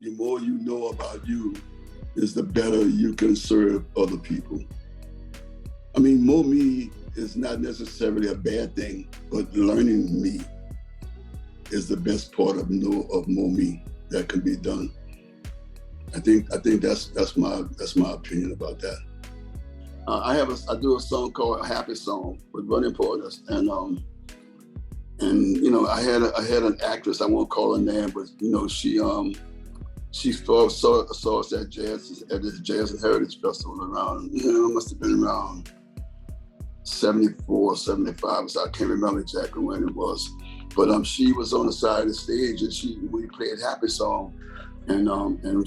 the more you know about you, is the better you can serve other people. I mean, more me is not necessarily a bad thing, but learning me is the best part of more me that can be done. I think that's my opinion about that. I do a song called "Happy Song" with Running Partners, and you know I had an actress, I won't call her name, but you know she saw us at this Jazz and Heritage Festival around, you know, it must have been around 74, 75, so I can't remember exactly when it was. But she was on the side of the stage and we played Happy Song. And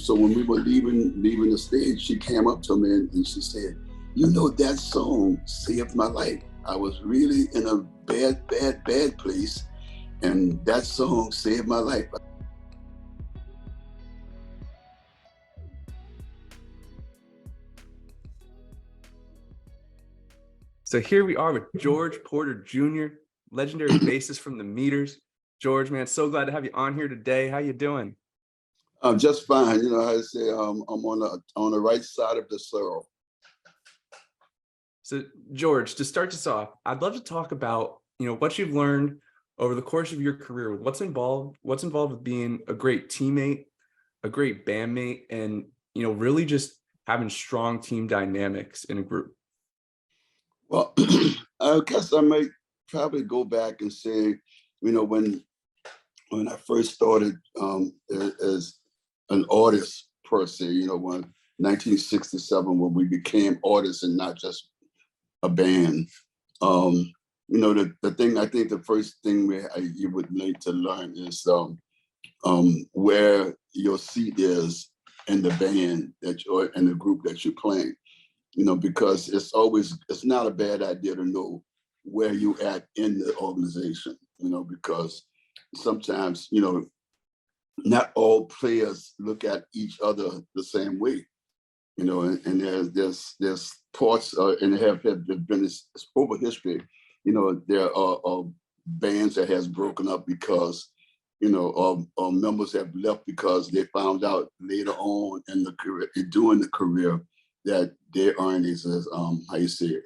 so when we were leaving the stage, she came up to me and she said, you know, that song saved my life. I was really in a bad place, and that song saved my life. So here we are with George Porter Jr., legendary bassist from the Meters. George, man, so glad to have you on here today. How you doing? I'm just fine. You know how to say, I'm on the right side of the soil. So George, to start us off, I'd love to talk about, you know, what you've learned over the course of your career, what's involved with being a great teammate, a great bandmate, and, you know, really just having strong team dynamics in a group. Well, I guess I might probably go back and say, you know, when I first started as an artist per se, you know, when 1967, when we became artists and not just a band, you know, the thing, I think the first thing you would need to learn is where your seat is in the band in the group that you're playing. You know, because it's not a bad idea to know where you at in the organization, you know, because sometimes, you know, not all players look at each other the same way, you know, and there's parts, and there have been this over history, you know, there are bands that has broken up because, you know, members have left because they found out later on in the career, during the career, that their earnings is how you say it,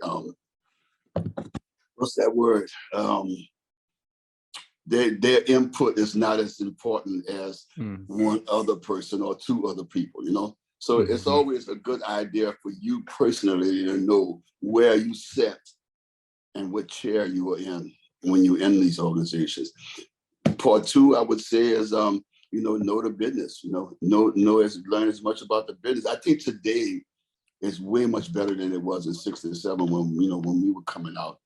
what's that word? Their input is not as important as one other person or two other people, you know? So it's always a good idea for you personally to know where you sit and what chair you are in when you're in these organizations. Part two, I would say, is you know the business, you know, learn as much about the business. I think today is way much better than it was in '67 when we were coming out,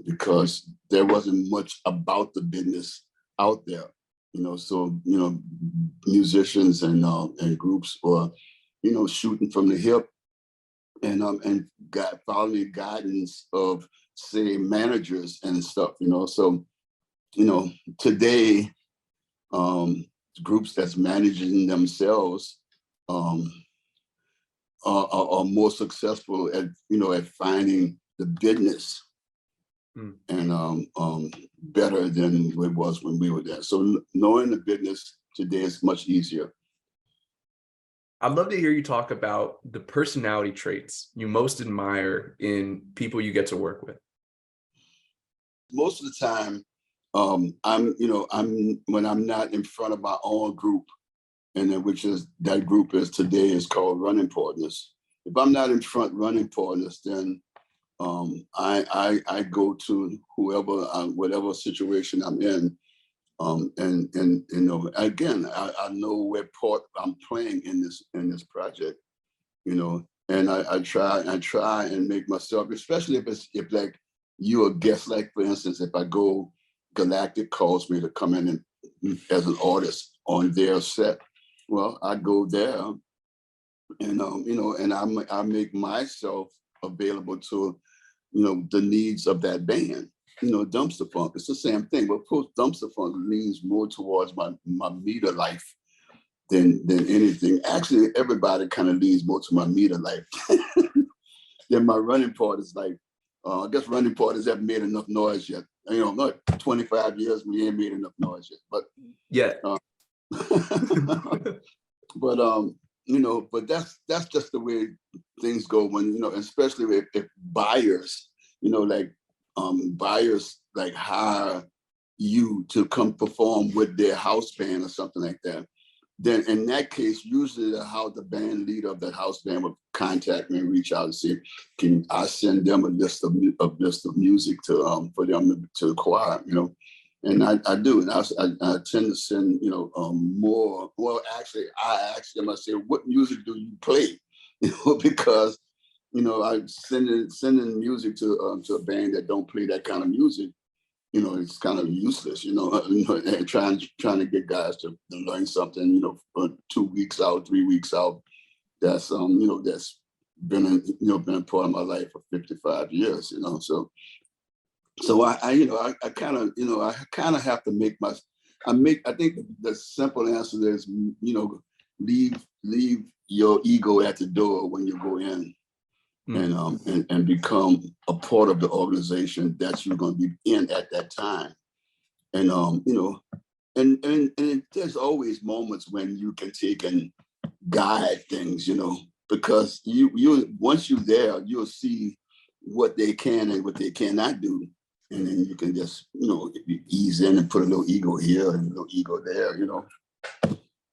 because there wasn't much about the business out there, you know. So you know, musicians and groups were, you know, shooting from the hip and following guidance of, say, managers and stuff, you know. So you know, today groups that's managing themselves are more successful at, you know, at finding the business and better than it was when we were there. So knowing the business today is much easier. I'd love to hear you talk about the personality traits you most admire in people you get to work with. Most of the time, I'm when I'm not in front of my own group, and then that group is today is called Running Partners. If I'm not in front running partners, then I go to whoever, whatever situation I'm in, and you know, again, I know what part I'm playing in this project, you know, and I try and make myself, especially if like you're a guest, like for instance, if I go, Galactic calls me to come in and as an artist on their set. Well, I go there, and you know, and I make myself available to, you know, the needs of that band. You know, Dumpster Funk, it's the same thing. But of course, Dumpster Funk leans more towards my meter life than anything. Actually, everybody kind of leans more to my meter life than my running part is like. I guess running parties haven't made enough noise yet. You know, not 25 years, we ain't made enough noise yet. But yeah, But but that's just the way things go when, especially if buyers, like buyers like hire you to come perform with their house band or something like that. Then in that case, usually the band leader of that house band would contact me and reach out and say, can I send them a list of music to for them to acquire, And I do, and I tend to send, more. Well, actually, I ask them. I say, "What music do you play?" Because, I sending music to a band that don't play that kind of music. It's kind of useless. And trying to get guys to learn something. For 2 weeks out, 3 weeks out. That's that's been been a part of my life for 55 years. So I kind of have to make I think the simple answer is, leave your ego at the door when you go in, and become a part of the organization that you're going to be in at that time. And and there's always moments when you can take and guide things, because you once you're there, you'll see what they can and what they cannot do. And then you can just, ease in and put a little ego here and a little ego there,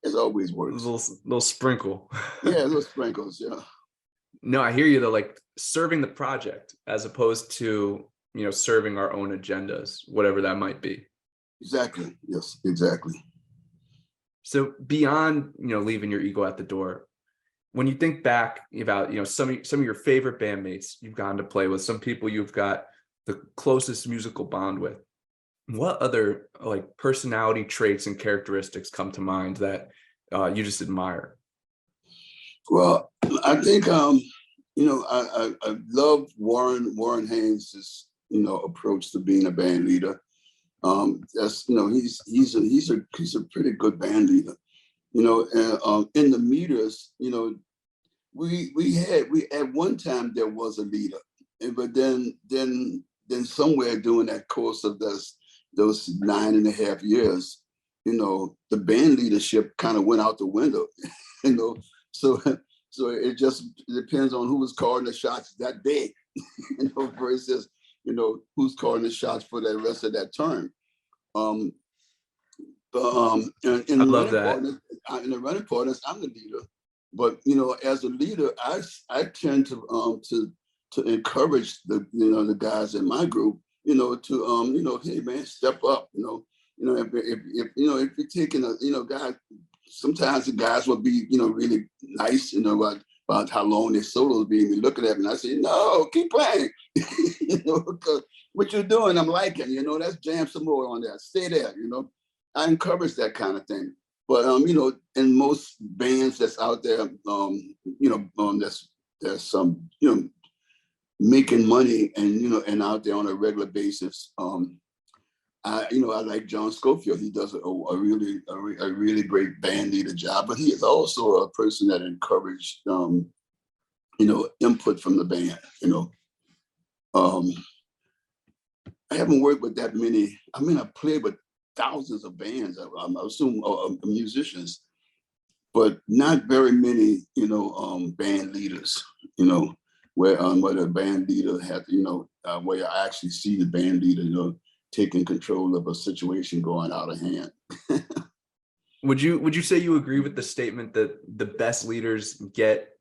It's always works. A little sprinkle. Yeah, little sprinkles, yeah. No, I hear you though, like serving the project as opposed to, serving our own agendas, whatever that might be. Exactly. Yes, exactly. So beyond, leaving your ego at the door, when you think back about, some of your favorite bandmates you've gone to play with, some people you've got the closest musical bond with, what other like personality traits and characteristics come to mind that you just admire? Well, I think I love Warren Haynes' approach to being a band leader. That's he's a pretty good band leader. And in the meters, we at one time there was a leader, but then somewhere during that course of those 9.5 years, the band leadership kind of went out the window, so it just depends on who was calling the shots that day, versus who's calling the shots for the rest of that term. In I love that. In the running partners, I'm the leader, but as a leader, I tend to encourage the guys in my group, to hey man, step up, if you're taking guys, sometimes the guys will be really nice, about how long their solos being looking at me, and I say, no, keep playing, because what you're doing, I'm liking, let's jam some more on that, stay there, I encourage that kind of thing. But in most bands that's out there, there's some making money and out there on a regular basis. I like John Scofield. He does a really great band leader job, but he is also a person that encouraged input from the band. I haven't worked with that many. I mean, I played with thousands of bands. I assume musicians, but not very many. Band leaders. Where the band leader had, where I actually see the band leader, taking control of a situation going out of hand. Would you say you agree with the statement that the best leaders get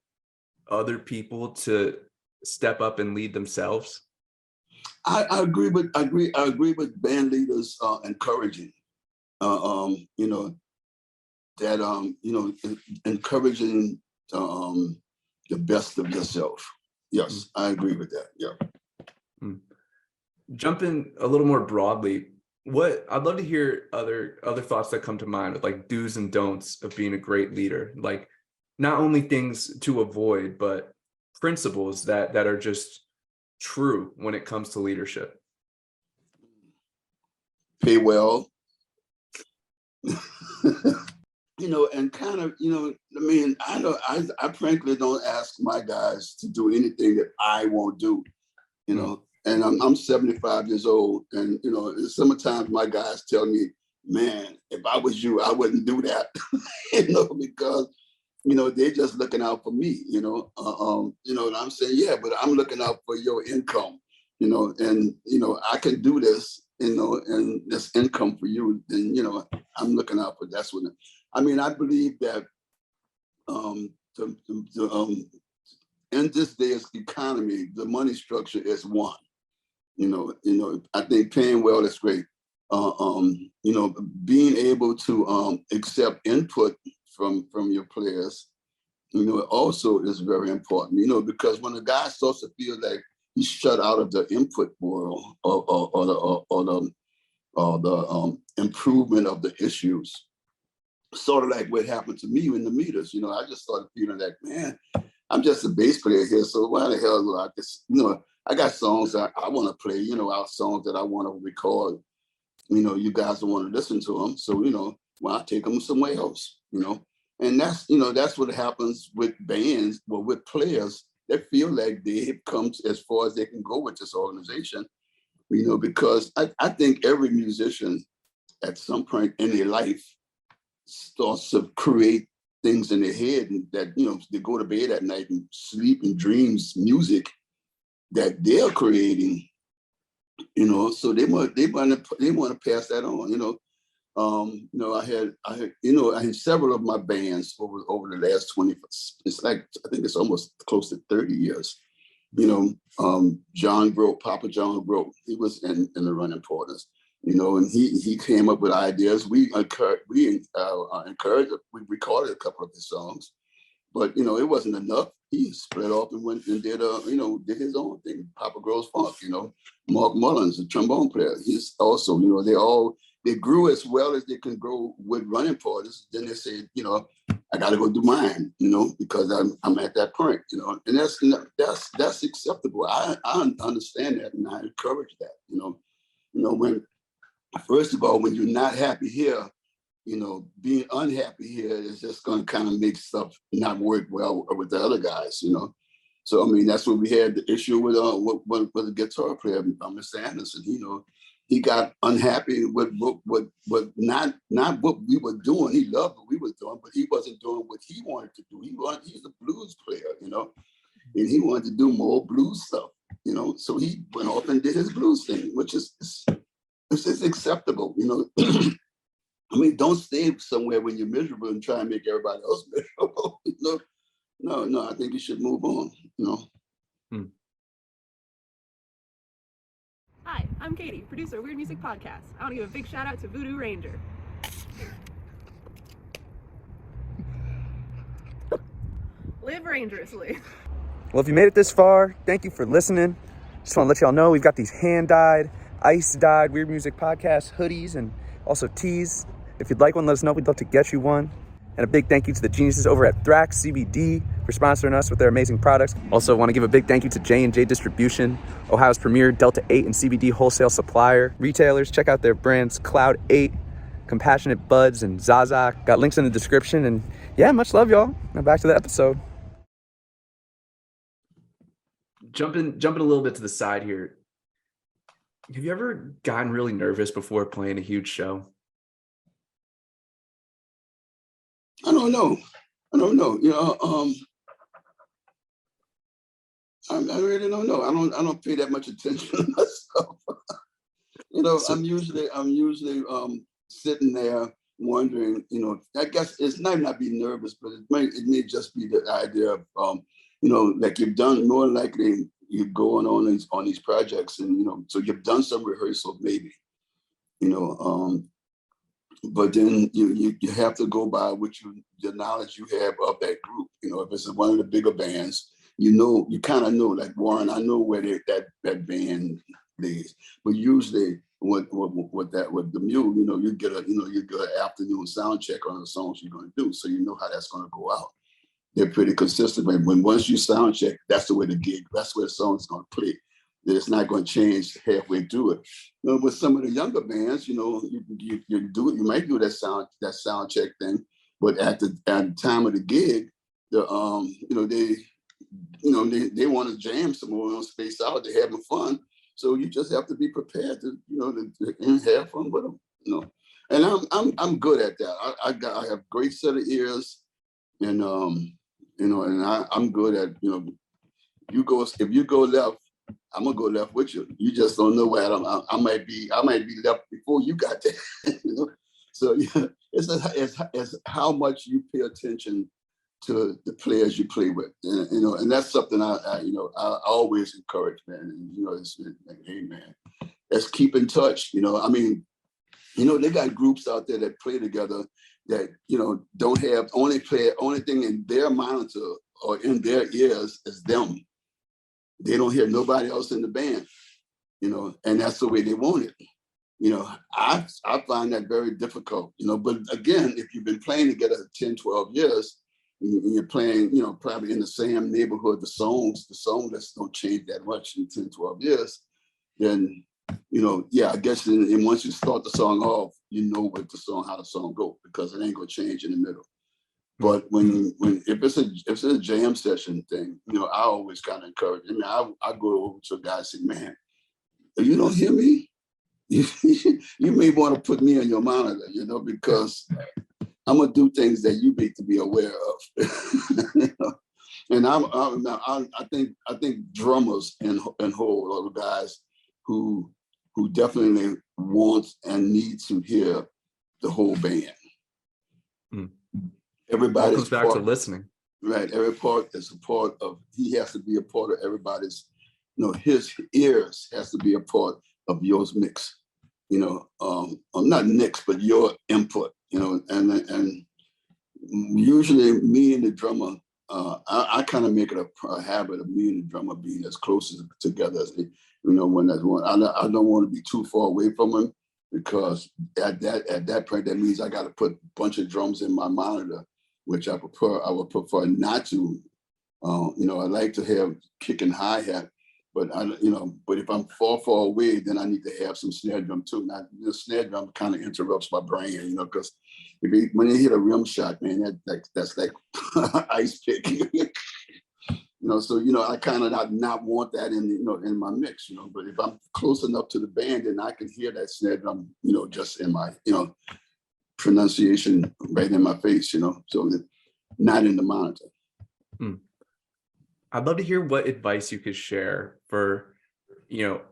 other people to step up and lead themselves? I agree with band leaders encouraging, encouraging the best of yourself. Yes, I agree with that. Yeah. Jumping a little more broadly, I'd love to hear other thoughts that come to mind with like do's and don'ts of being a great leader, like not only things to avoid, but principles that are just true when it comes to leadership. Pay well. And kind of, I mean, I frankly don't ask my guys to do anything that I won't do, and I'm 75 years old, and sometimes my guys tell me, man, if I was you, I wouldn't do that, because, they're just looking out for me, and I'm saying, yeah, but I'm looking out for your income, and, I can do this, and this income for you, then, I'm looking out for that's what, I believe that in this day's economy, the money structure is one. I think paying well is great. Being able to accept input from your players, also is very important. Because when a guy starts to feel like he's shut out of the input world or the improvement of the issues, sort of like what happened to me in the meters. I just started feeling like, man, I'm just a bass player here, so why the hell do I just, I got songs that I want to play, out songs that I want to record. You guys don't want to listen to them, so why take them somewhere else? And that's what happens with bands, well, with players that feel like they've come as far as they can go with this organization. Because I think every musician at some point in their life starts to create things in their head and that, they go to bed at night and sleep and dreams music that they're creating, so they want to pass that on, I had several of my bands over the last 20, it's like, I think it's almost close to 30 years. John Grote, Papa John Grote, he was in the Running Partners, and he came up with ideas. We encouraged, we recorded a couple of his songs, but it wasn't enough. He split off and went and did did his own thing. Papa Grows Funk, Mark Mullins, the trombone player. He's also, they grew as well as they can grow with Running Partners. Then they said, I got to go do mine, because I'm at that point, and that's acceptable. I understand that, and I encourage that, when, first of all, when you're not happy here, being unhappy here is just going to kind of make stuff not work well with the other guys, So, that's what we had the issue with the guitar player, Mr. Anderson. He got unhappy with not what we were doing. He loved what we were doing, but he wasn't doing what he wanted to do. He's a blues player, and he wanted to do more blues stuff, So he went off and did his blues thing, which is acceptable, don't stay somewhere when you're miserable and try and make everybody else miserable. No, I think you should move on, Hi, I'm Katie, producer of Weird Music Podcast. I want to give a big shout out to Voodoo Ranger. Live dangerously. Well, if you made it this far, thank you for listening. Just want to let y'all know we've got these hand-dyed, ice-dyed Weird Music Podcast hoodies and also tees. If you'd like one, let us know. We'd love to get you one. And a big thank you to the geniuses over at Thrax CBD for sponsoring us with their amazing products. Also want to give a big thank you to J&J Distribution, Ohio's premier Delta 8 and CBD wholesale supplier. Retailers, check out their brands Cloud 8, Compassionate Buds, and Zaza. Got links in the description. And yeah, much love, y'all. Now back to the episode. Jumping a little bit to the side here. Have you ever gotten really nervous before playing a huge show? I don't know. I really don't know. I don't pay that much attention to myself. I'm usually sitting there wondering. I guess it's not being nervous, but it may just be the idea of like you've done more than likely you're going on these projects, and so you've done some rehearsal maybe, but then you have to go by the knowledge you have of that group. If it's one of the bigger bands, you kind of know, like Warren, I know where that band is. But usually with the mule, you get an afternoon sound check on the songs you're going to do, so you know how that's going to go out. They're pretty consistent. Once you sound check, that's the way that's where the song's going to play. It's not going to change halfway through it. With some of the younger bands, you might do that sound check thing, but at the time of the gig, they want to jam some more, on space out. They're having fun, so you just have to be prepared to have fun with them. And I'm good at that. I have great set of ears, and and I'm good at if you go left, I'm gonna go left with you. You just don't know where I might be left before you got there. So yeah, it's how much you pay attention to the players you play with, and that's something I always encourage, man. And it's like, hey man, let's keep in touch. I mean, they got groups out there that play together that don't have only thing in their monitor or in their ears is them. They don't hear nobody else in the band, and that's the way they want it. I find that very difficult, but again, if you've been playing together 10, 12 years, and you're playing, probably in the same neighborhood, the songs just don't change that much in 10, 12 years, then, I guess and once you start the song off, how the song go, because it ain't gonna change in the middle. But if it's a jam session thing, I always kind of encourage. I mean, I go over to a guy and say, man, if you don't hear me, you may want to put me on your monitor, because I'm gonna do things that you need to be aware of. And I think drummers and whole are the guys who definitely want and need to hear the whole band. Everybody comes back to listening, right? Every part is a part of. He has to be a part of everybody's. His ears has to be a part of yours mix. Not mix, but your input. And usually me and the drummer, I kind of make it a habit of me and the drummer being as close as together as when that's one. I don't want to be too far away from him, because at that point that means I got to put a bunch of drums in my monitor, which I would prefer not to. I like to have kick and hi-hat, but but if I'm far away, then I need to have some snare drum too. Now the snare drum kind of interrupts my brain, because when you hit a rim shot, man, that's like ice pick. So I kind of not want that in my mix, But if I'm close enough to the band, then I can hear that snare drum, just in my pronunciation right in my face, So not in the monitor. I'd love to hear what advice you could share for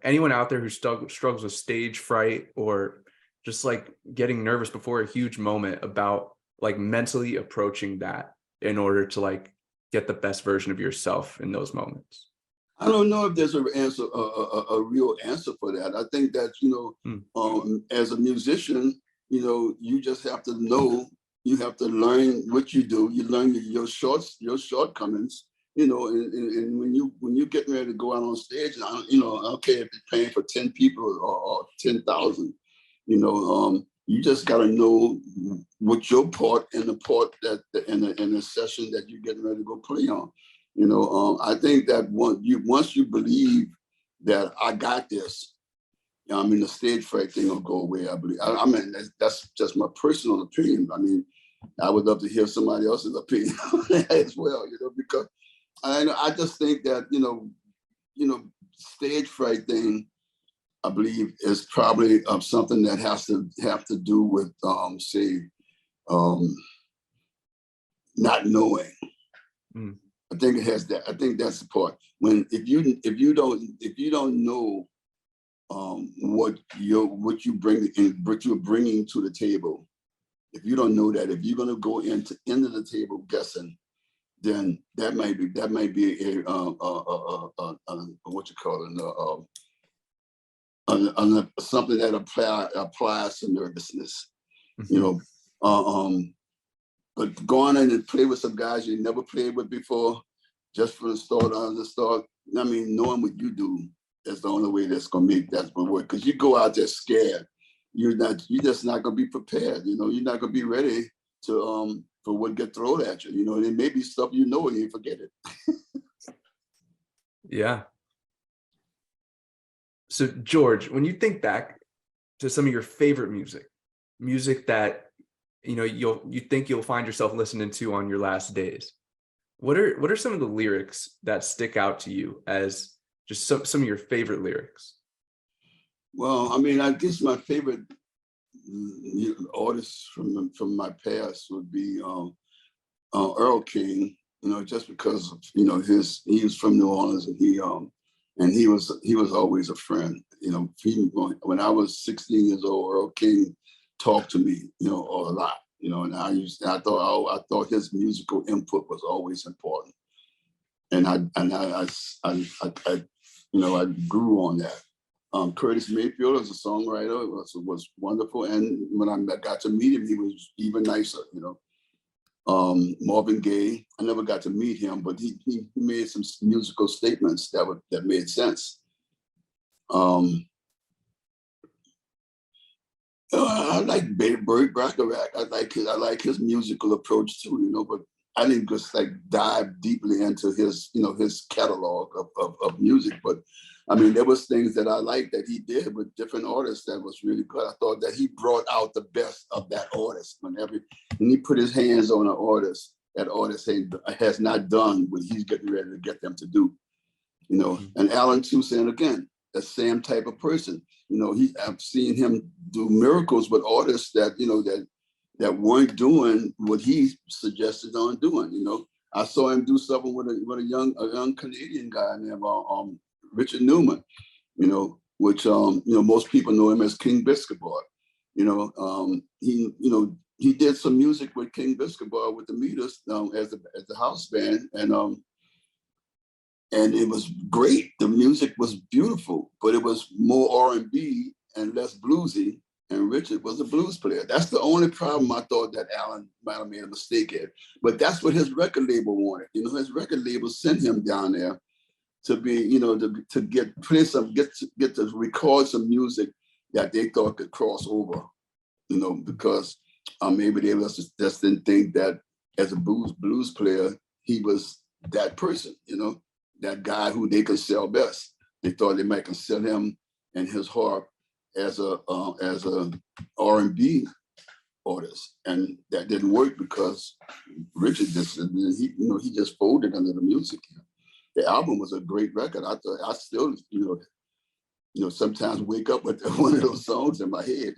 anyone out there who struggles with stage fright, or just like getting nervous before a huge moment, about like mentally approaching that in order to like get the best version of yourself in those moments. I don't know if there's a real answer for that. I think that as a musician, you just have to know. You have to learn what you do. You learn your shortcomings. And when you're getting ready to go out on stage, and I don't care if you're paying for 10 people or 10,000, you just got to know what your part in the part that in the session that you're getting ready to go play on. I think that once you believe that I got this, the stage fright thing will go away. I believe. I mean, that's just my personal opinion. I mean, I would love to hear somebody else's opinion as well. Because I just think that stage fright thing, I believe, is probably something that have to do with not knowing. I think it has that. I think that's the part. If you don't know what you're bringing to the table, if you don't know that, if you're gonna go into the table guessing, then that might be a what you call it, something that applies to nervousness, but going in and play with some guys you never played with before, just from the start. I mean, knowing what you do is the only way that's gonna work. Because you go out there scared, you're just not gonna be prepared. You're not gonna be ready to for what get thrown at you. There may be stuff and you forget it. Yeah. So George, when you think back to some of your favorite music that you think you'll find yourself listening to on your last days, what are some of the lyrics that stick out to you as just some of your favorite lyrics? Well, I mean, I guess my favorite artists from my past would be Earl King, just because of, he was from New Orleans, and he was always a friend. When I was 16 years old, Earl King talked to me, a lot, and I thought his musical input was always important, and I grew on that. Curtis Mayfield as a songwriter was wonderful, and when I got to meet him, he was even nicer. Marvin Gaye, I never got to meet him, but he made some musical statements that made sense. I like Burt Bacharach. I like his musical approach too, but I didn't just dive deeply into his catalog of music. But I mean, there was things that I liked that he did with different artists that was really good. I thought that he brought out the best of that artist when he put his hands on an artist, that artist has not done what he's getting ready to get them to do. And Alan Toussaint, again, the same type of person. I've seen him do miracles with artists that that weren't doing what he suggested on doing. I saw him do something with a young Canadian guy named Richard Newman. Which most people know him as King Biscuit Boy. He did some music with King Biscuit Boy with the Meters as the house band, and it was great. The music was beautiful, but it was more R&B and less bluesy. And Richard was a blues player. That's the only problem I thought that Alan might have made a mistake at. But that's what his record label wanted. His record label sent him down there to be, to get to record some music that they thought could cross over, because maybe they just didn't think that as a blues player he was that person, that guy who they could sell best. They thought they might could sell him and his harp as a R&B artist, and that didn't work because Richard he just folded under the music. The album was a great record. I still sometimes wake up with one of those songs in my head.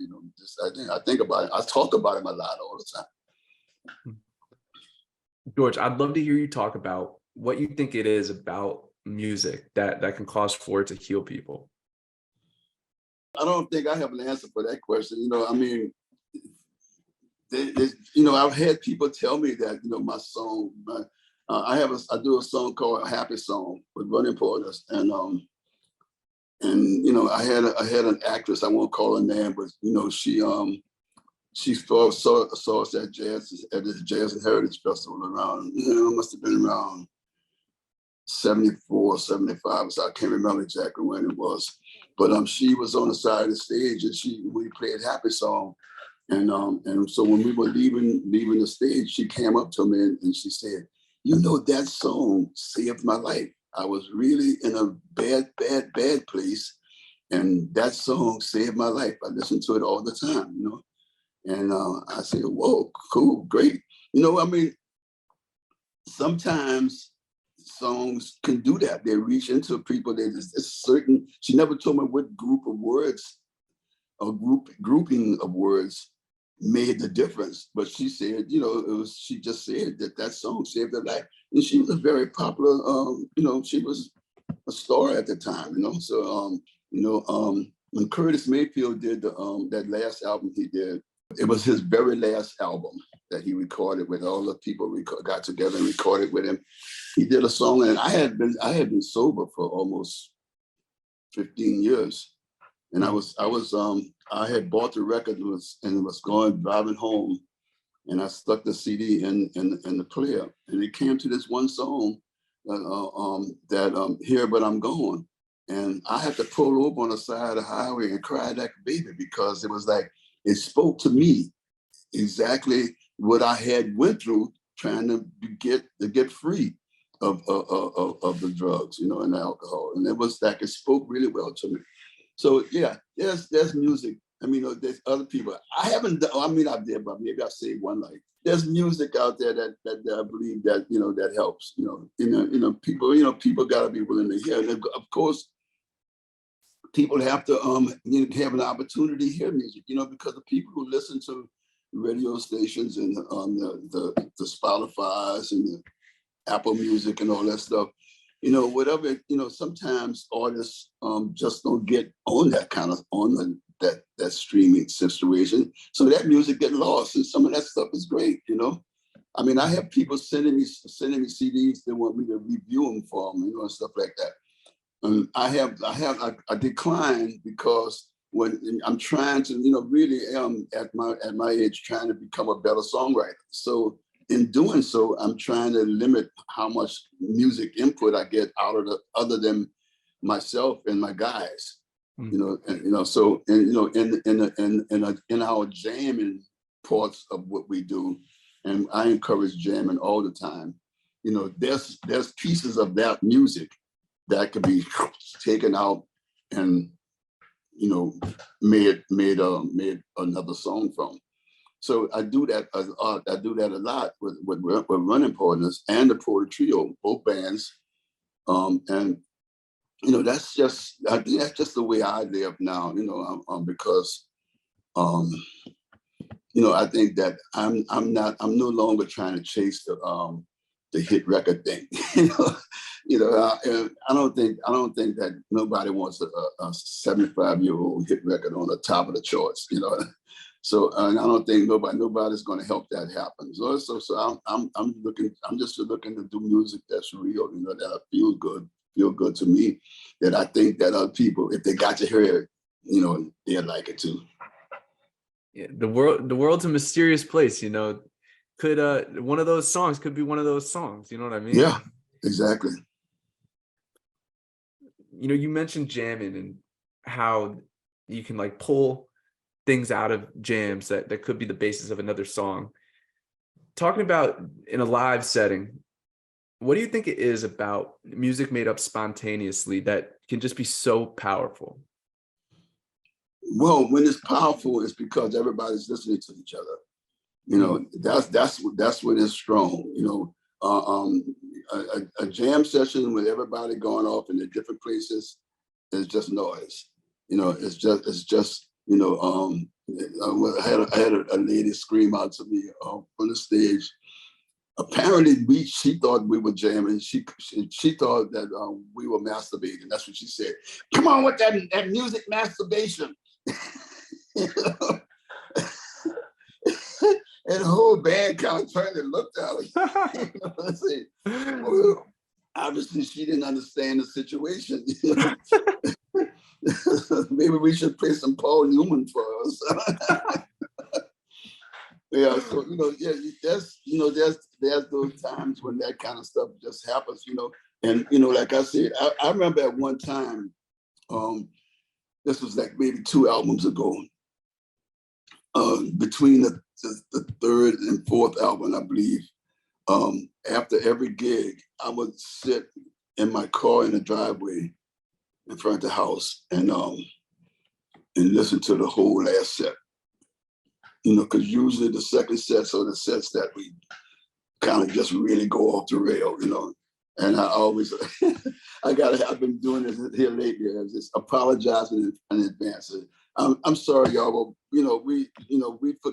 I think about it. I talk about him a lot all the time. George, I'd love to hear you talk about what you think it is about music that can cause for it to heal people. I don't think I have an answer for that question. I mean, I've had people tell me that, my song, I do a song called Happy Song with Running Porters, and I had an actress, I won't call her name, but she saw us at the Jazz and Heritage Festival around, must have been around 74, 75, so I can't remember exactly when it was. But she was on the side of the stage, and we played Happy Song. And so when we were leaving the stage, she came up to me and she said, that song saved my life. I was really in a bad place, and that song saved my life. I listen to it all the time, And I said, whoa, cool, great. I mean, sometimes songs can do that. They reach into people. She never told me what group of words or grouping of words made the difference, but she said, she just said that song saved her life. And she was a very popular, she was a star at the time, So, when Curtis Mayfield did that last album he did, it was his very last album that he recorded with all the people got together and recorded with him. He did a song, and I had been sober for almost 15 years, and I had bought the record and was driving home, and I stuck the CD in the player, and it came to this one song that Here But I'm Gone, and I had to pull over on the side of the highway and cry like a baby, because it was like it spoke to me exactly what I had went through trying to get free of the drugs, and the alcohol, and it was like it spoke really well to me. So yeah, there's music. I mean, there's other people. I haven't. I mean, I did, but maybe I saved one life. There's music out there that I believe that that helps. People got to be willing to hear. And of course, people have to have an opportunity to hear music, because the people who listen to radio stations and the Spotify's and the Apple Music and all that stuff, whatever, sometimes artists just don't get on that kind of that streaming situation, so that music get lost, and some of that stuff is great. I mean, I have people sending me CDs. They want me to review them for them, and stuff like that. I decline because when I'm trying to, really am at my age trying to become a better songwriter. So in doing so, I'm trying to limit how much music input I get out of other than myself and my guys. So in our jamming parts of what we do, and I encourage jamming all the time. There's pieces of that music that could be taken out and made another song from. So I do that a lot with Running Partners and the Porter Trio, both bands, and that's just the way I live now. Because I think that I'm no longer trying to chase the hit record thing. I don't think that nobody wants a 75-year-old hit record on the top of the charts. So I don't think nobody's going to help that happen. So I'm just looking to do music that's real. That feel good to me. That I think that other people, if they got to hear it, they'd like it too. Yeah, the world's a mysterious place. Could one of those songs could be one of those songs. You know what I mean? Yeah, exactly. You mentioned jamming and how you can like pull things out of jams that could be the basis of another song. Talking about in a live setting, what do you think it is about music made up spontaneously that can just be so powerful? Well, when it's powerful, it's because everybody's listening to each other. That's when it's strong. A jam session with everybody going off in the different places is just noise. It's just. I had a lady scream out to me on the stage. Apparently, she thought we were jamming. She thought that we were masturbating. That's what she said. Come on with that music masturbation. And the whole band kind of turned and looked at us. Well, obviously, she didn't understand the situation. Maybe we should play some Paul Newman for us. Yeah, so there's those times when that kind of stuff just happens, and like I said, I remember at one time, this was like maybe 2 albums ago, between the third and fourth album, I believe. After every gig, I would sit in my car in the driveway in front of the house and listen to the whole last set. Because usually the second sets are the sets that we kind of just really go off the rail, And I always, I've been doing this here lately. I was just apologizing in advance. I'm sorry, y'all. But we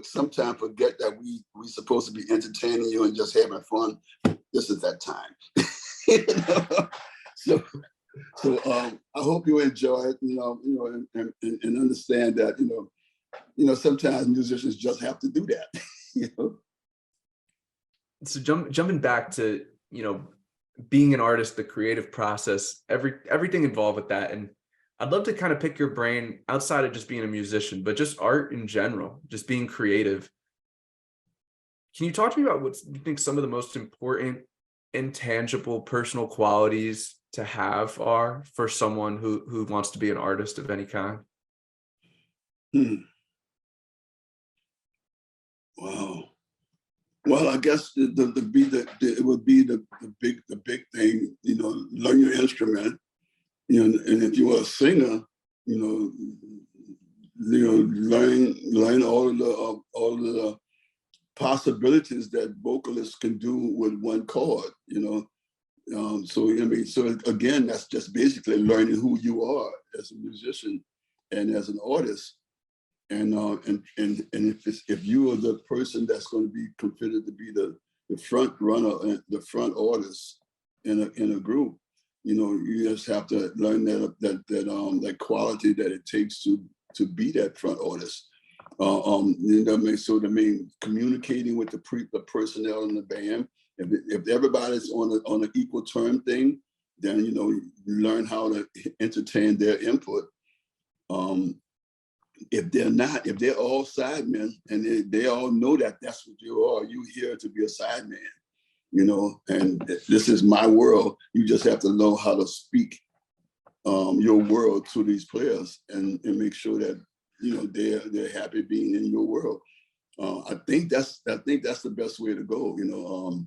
sometimes forget that we supposed to be entertaining you and just having fun. This is that time. So I hope you enjoy it. And understand that sometimes musicians just have to do that. So jumping back to being an artist, the creative process, everything involved with that. And I'd love to kind of pick your brain outside of just being a musician, but just art in general, just being creative. Can you talk to me about what you think some of the most important intangible personal qualities to have are for someone who wants to be an artist of any kind? Wow. Well, I guess it would be the big thing, learn your instrument, and if you were a singer, learn all of the possibilities that vocalists can do with one chord, So I mean, so again, that's just basically learning who you are as a musician and as an artist. And if you are the person that's going to be considered to be the front runner and the front artist in a group, you know, you just have to learn that quality that it takes to be that front artist. You know, so the main communicating with the personnel in the band. If everybody's on an equal term thing, then you know, you learn how to entertain their input. If they're not, if they're all sidemen and they all know that that's what you are, you here to be a sideman, you know, and this is my world. You just have to know how to speak your world to these players and make sure that, you know, they're happy being in your world. I think that's the best way to go, you know.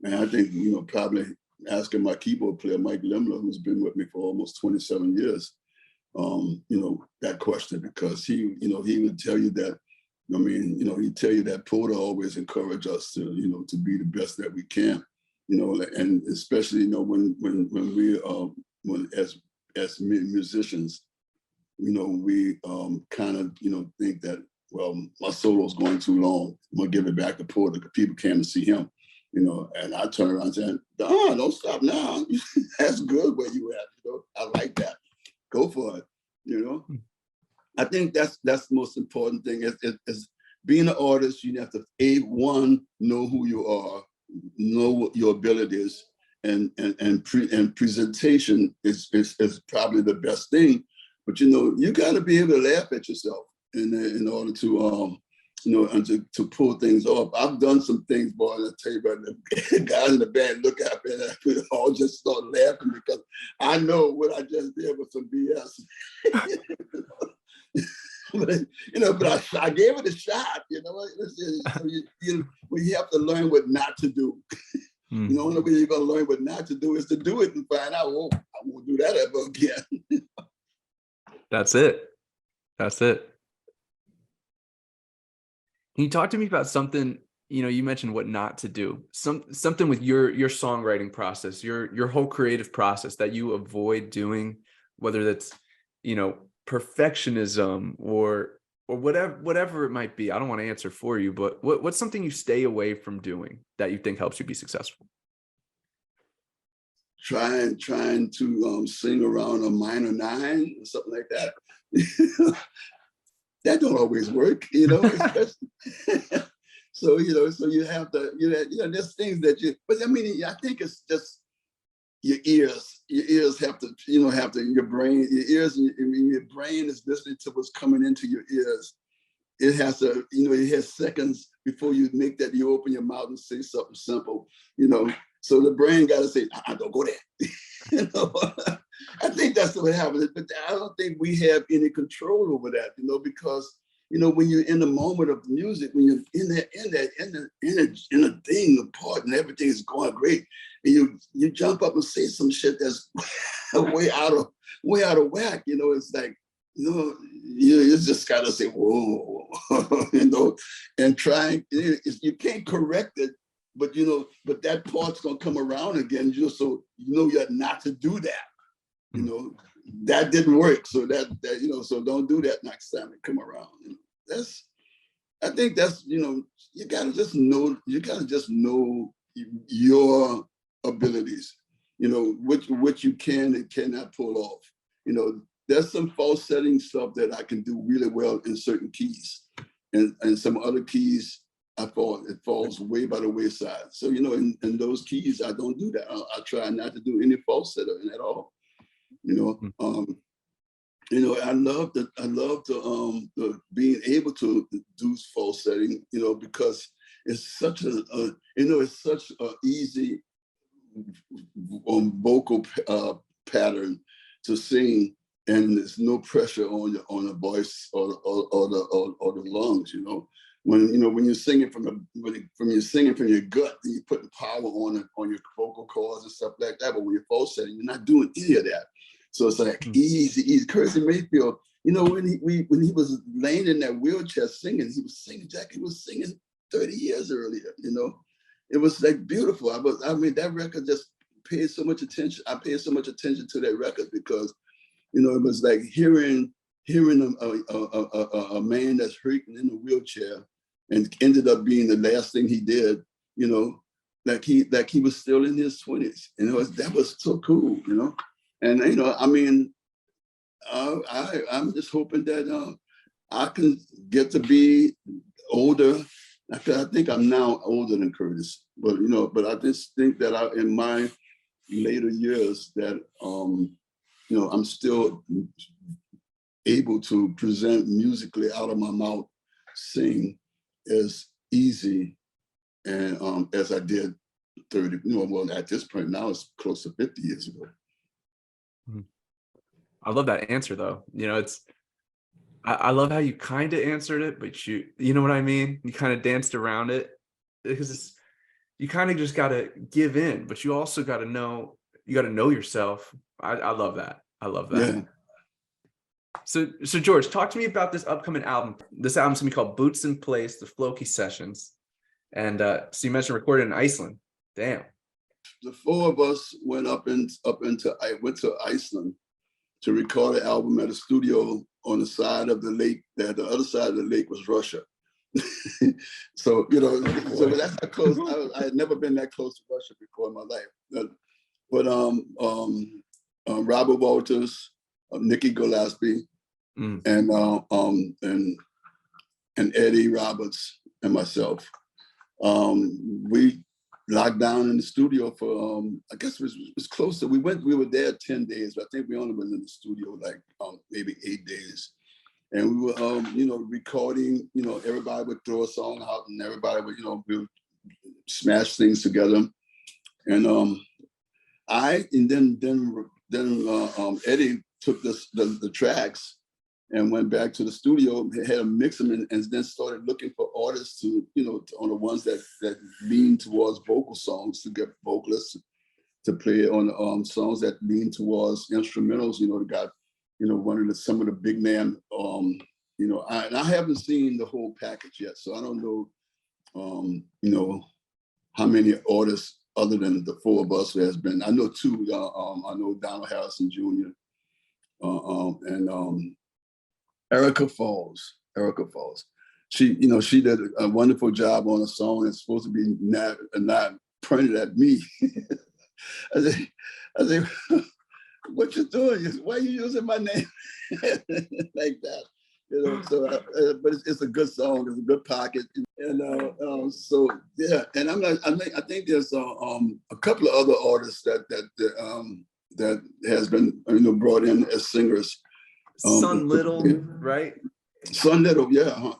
And I think, you know, probably asking my keyboard player, Mike Limler, who's been with me for almost 27 years, you know, that question, because he, you know, he would tell you that, I mean, you know, he'd tell you that Porter always encouraged us to, you know, to be the best that we can, you know, and especially, you know, when we, when as musicians, you know, we kind of, you know, think that, well, my solo's going too long, I'm gonna give it back to Porter because people came to see him, you know, and I turn around and say, oh, don't stop now. That's good where you at, you know, I like that. Go for it, you know. I think that's the most important thing is being an artist. You have to know who you are, know what your abilities, and presentation is probably the best thing. But you know, you got to be able to laugh at yourself in order to you know, and to pull things off. I've done some things, boy, and I tell you about the guys in the band look at me and we all just start laughing because I know what I just did was some BS. But, you know, but I gave it a shot, you know. So you have to learn what not to do. You know, the only way you're going to learn what not to do is to do it and find out, oh, I won't do that ever again. That's it. That's it. Can you talk to me about something, you know, you mentioned what not to do, something with your songwriting process, your whole creative process that you avoid doing, whether that's, you know, perfectionism or whatever it might be. I don't want to answer for you, but what's something you stay away from doing that you think helps you be successful? Trying to sing around a minor nine or something like that. That don't always work, you know. So you know, so you have to, you know, there's things that you. But I mean, I think it's just your ears. Your ears have to, you know, your brain, your ears, your brain is listening to what's coming into your ears. It has to, you know, it has seconds before you make that. You open your mouth and say something simple, you know. So the brain got to say, don't go there. You know, I think that's what happens. But I don't think we have any control over that, you know, because, you know, when you're in the moment of music, when you're in a thing, a part, and everything is going great, and you jump up and say some shit that's way out of whack, you know, it's like, you know, you just gotta say, whoa, you know, and trying, you can't correct it. But you know, but that part's gonna come around again, just so you know you're not to do that. You know, that didn't work, so that you know, so don't do that next time it come around. You know, I think that's, you know, you gotta just know your abilities. You know, which you can and cannot pull off. You know, there's some false setting stuff that I can do really well in certain keys, and some other keys. It falls way by the wayside. So, you know, in those keys, I don't do that. I try not to do any falsetto at all. You know, I love the being able to do falsetting, you know, because it's such it's such an easy vocal pattern to sing, and there's no pressure on the voice or the lungs, you know. When you're singing from your gut, and you're putting power on your vocal cords and stuff like that. But when you're falsetting, you're not doing any of that. So it's like easy. Curtis Mayfield, you know, when he was laying in that wheelchair singing, he was singing 30 years earlier. You know, it was like beautiful. I mean, that record just paid so much attention. I paid so much attention to that record because, you know, it was like hearing a man that's hurting in a wheelchair and ended up being the last thing he did, you know, like he was still in his 20s. And that was so cool, you know. And, you know, I mean, I'm just hoping that I can get to be older. I think I'm now older than Curtis, but, you know, but I just think that in my later years that, you know, I'm still able to present musically out of my mouth, sing as easy and as I did 30, you know, well, at this point now it's close to 50 years ago. I love that answer though. You know, I love how you kind of answered it, but you know what I mean? You kind of danced around it because you kind of just got to give in, but you also got to know, yourself. I love that. I love that. Yeah. So George, talk to me about this upcoming album. This album's gonna be called Boots in Place, the Floki Sessions. And so you mentioned recorded in Iceland. Damn. The four of us went went to Iceland to record an album at a studio on the side of the lake. That the other side of the lake was Russia. So, you know, so that's how close. I had never been that close to Russia before in my life. But Robert Walters, Nikki Gillespie, and Eddie Roberts and myself. We locked down in the studio for I guess it was close to, we were there 10 days, but I think we only was in the studio like maybe 8 days. And we were you know, recording, you know, everybody would throw a song out and everybody would, you know, we would smash things together. And then Eddie took the tracks and went back to the studio, had to mix them and then started looking for artists to, you know, on the ones that lean towards vocal songs, to get vocalists to play on songs that lean towards instrumentals, you know, the guy, you know, some of the big name, you know, I haven't seen the whole package yet, so I don't know, you know, how many artists other than the four of us there has been. I know two, I know Donald Harrison Jr. And Erica Falls. She, you know, she did a wonderful job on a song that's supposed to be not printed at me. I say, what you doing? Why are you using my name like that? You know, so but it's a good song. It's a good pocket, and so yeah. And I think there's a couple of other artists that has been, you know, brought in as singers. Son Little, right? Son Little, yeah.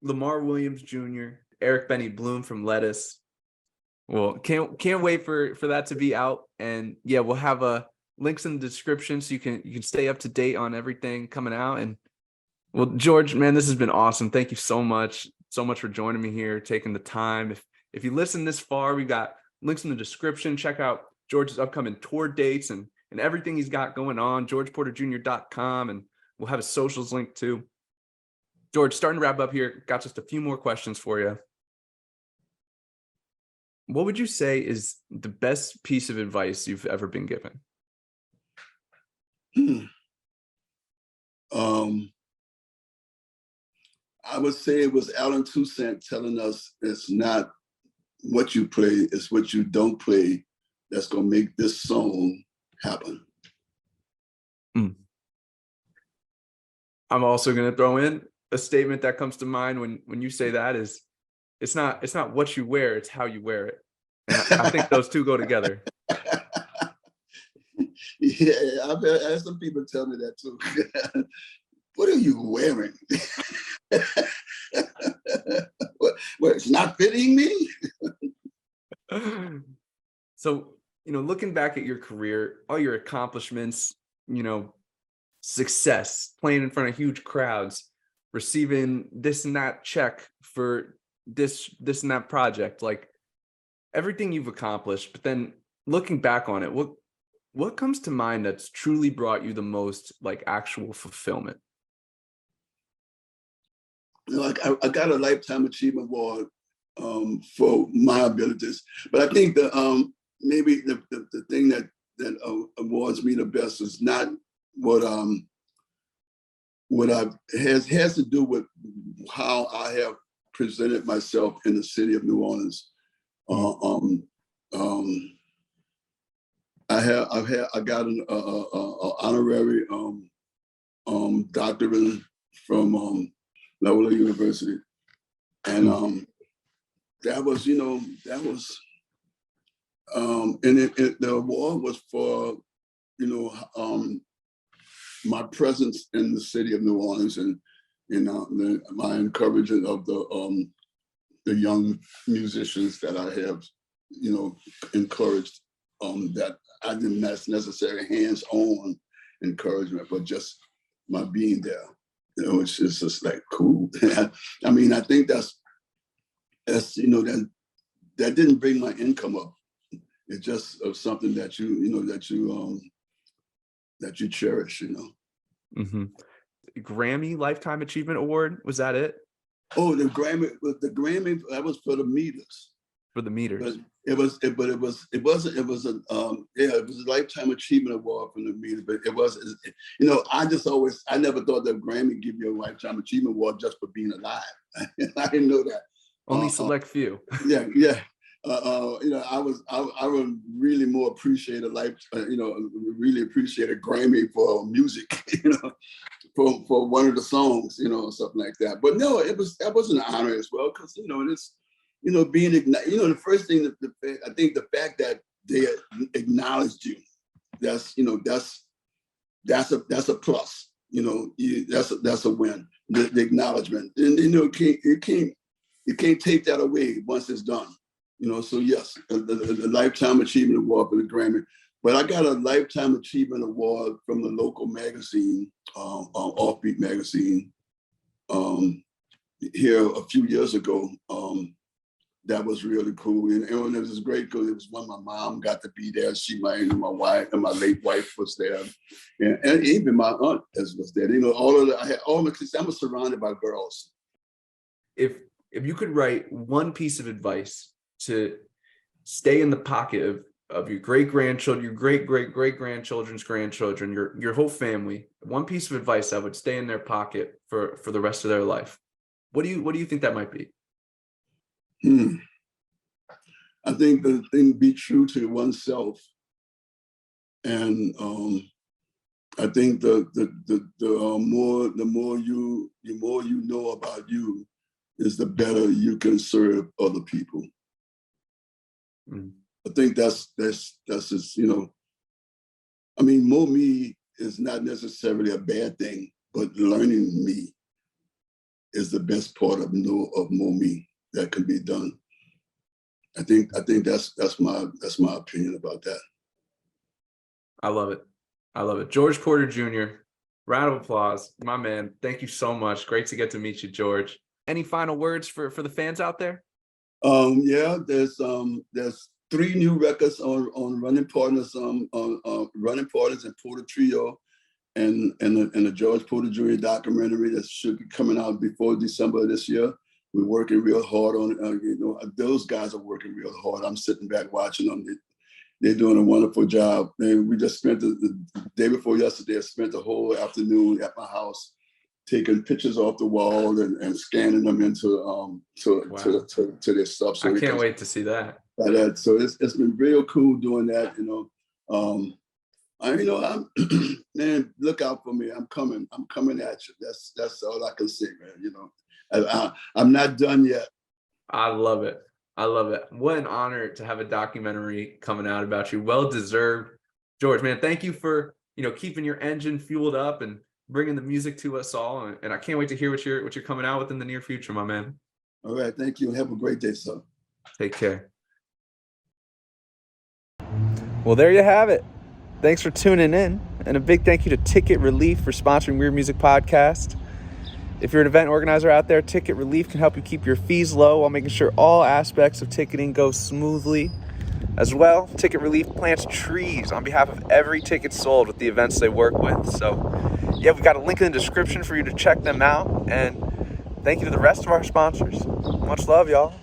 Lamar Williams Jr., Eric Benny Bloom from Lettuce. Well, can't wait for that to be out. And yeah, we'll have links in the description so you can stay up to date on everything coming out. And well, George, man, this has been awesome. Thank you so much for joining me here, taking the time. If you listen this far, we got links in the description. Check out George's upcoming tour dates and everything he's got going on, georgeporterjr.com, and we'll have his socials linked too. George, starting to wrap up here, got just a few more questions for you. What would you say is the best piece of advice you've ever been given? I would say it was Alan Toussaint telling us it's not what you play, it's what you don't play that's going to make this song happen. I'm also going to throw in a statement that comes to mind when you say that is, it's not what you wear, it's how you wear it. And I think those two go together. Yeah, I've had some people tell me that too. What are you wearing? What, it's not fitting me? So, you know, looking back at your career, all your accomplishments, you know, success, playing in front of huge crowds, receiving this and that check for this and that project, like everything you've accomplished, but then looking back on it, what comes to mind that's truly brought you the most like actual fulfillment? You know, I got a Lifetime Achievement Award for my abilities, but I think maybe the thing that awards me the best is not what has to do with how I have presented myself in the city of New Orleans. I got an honorary doctorate from Loyola University, and that was, and the award was for, my presence in the city of New Orleans and my encouragement of the young musicians that I have, encouraged. That I didn't necessarily hands-on encouragement, but just my being there. It's just like cool. I mean, I think that's that didn't bring my income up. It's just something that that you cherish. Mm-hmm. Grammy Lifetime Achievement Award, was that it? Oh, the Grammy that was for the meters. For the meters. It was a Lifetime Achievement Award from the meter, but it was, I never thought that Grammy give you a Lifetime Achievement Award just for being alive. I didn't know that. Only select few. Yeah. I would really more appreciate really appreciate a Grammy for music, for one of the songs, something like that. But no, that was an honor as well, because it's, being the first thing I think the fact that they acknowledged you, that's a plus. That's a win. The acknowledgement, and you can't take that away once it's done. So yes, the Lifetime Achievement Award for the Grammy. But I got a Lifetime Achievement Award from the local magazine, Offbeat magazine, here a few years ago. That was really cool, and it was great because it was when my mom got to be there. My wife and my late wife was there, and even my aunt was there. I was surrounded by girls. If you could write one piece of advice to stay in the pocket of your great-grandchildren, your great-great-great-grandchildren's grandchildren, your whole family, one piece of advice that would stay in their pocket for the rest of their life, what do you think that might be? I think the thing, be true to oneself, and I think the more you know about you, is the better you can serve other people. I think that's just, I mean, more me is not necessarily a bad thing, but learning me is the best part of more me that can be done. I think that's my opinion about that. I love it. George Porter Jr., round of applause, my man. Thank you so much. Great to get to meet you, George. Any final words for the fans out there? Yeah, there's 3 new records on Running Partners, Running Partners and Porter Trio, and the George Porter Jr. documentary that should be coming out before December of this year. We're working real hard on it. Those guys are working real hard. I'm sitting back watching them. They're doing a wonderful job. And we just spent the day before yesterday, I spent the whole afternoon at my house taking pictures off the wall and scanning them into to their stuff. So I can't wait to see that. So it's been real cool doing that. Man, look out for me. I'm coming at you. That's all I can say, man. I'm not done yet. I love it. What an honor to have a documentary coming out about you. Well deserved. George, man, thank you for keeping your engine fueled up and bringing the music to us all. And I can't wait to hear what you're coming out with in the near future, my man. All right, thank you. Have a great day, son. Take care. Well, there you have it. Thanks for tuning in, and a big thank you to Ticket Relief for sponsoring Weird Music Podcast. If you're an event organizer out there, Ticket Relief can help you keep your fees low while making sure all aspects of ticketing go smoothly. As well, Ticket Relief plants trees on behalf of every ticket sold with the events they work with. So, yeah, we've got a link in the description for you to check them out. And thank you to the rest of our sponsors. Much love, y'all.